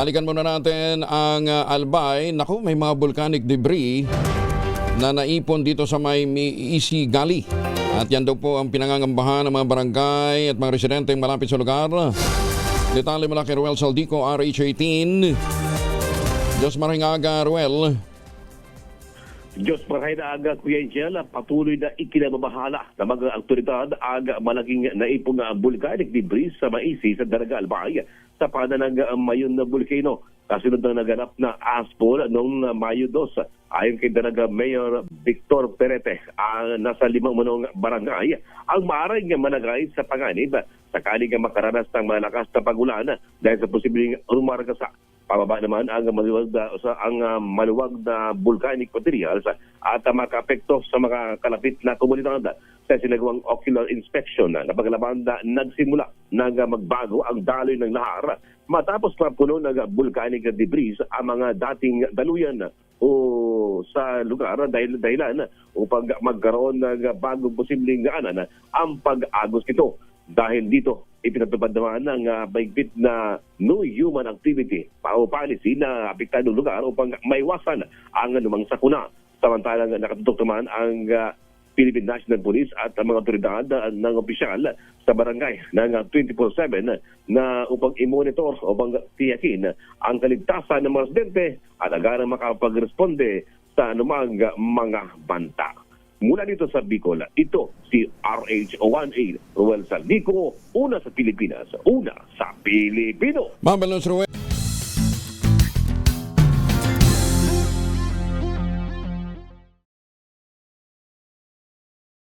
Balikan muna natin ang Albay. Naku, may mga volcanic debris na naipon dito sa may Isigali. At yan daw po ang pinangangambahan ng mga barangay at mga residente malapit sa lugar. Detalye mula kay Ruel Saldico, RH18. Diyos maringaga, Ruel. Diyos maray na aga, Kuya Angel, patuloy na ikinababahala ng mga autoridad ang malaking naipong volcanic debris sa Maisi sa Daraga Albay sa pananang mayon na volcano. Kasunod na naganap na aspol noong Mayo 2. Ayon kay Daraga Mayor Victor Perete, nasa 5 munong barangay ang maaaring managay sa panganib sakaling makaranas ng malakas na pagulan dahil sa posibleng rumarga sa pababa naman ang maluwag na volcanic materials at makaapekto sa mga kalapit na komunidad. Sa sinagawang ocular inspection na paglaban na nagsimula na magbago ang daloy ng lahar matapos mapuno ng volcanic debris ang mga dating daluyan o sa lugar dahilan upang magkaroon ng bagong posibleng gaanan ang pag-agos nito. Dahil dito, ipinatupad naman ng mahigpit na no human activity o policy na apektadong lugar upang maiwasan ang anumang sakuna. Samantalang nakatutok naman ang Philippine National Police at ang mga otoridad ng opisyal sa barangay ng 24/7 na upang i-monitor o tiyakin ang kaligtasan ng mga residente at agarang makapag-responde sa anumang mga banta. Mula dito sa Bicol, ito si RH18 Ruel Saldico, una sa Pilipinas, una sa Pilipino. Ma'am Ruel.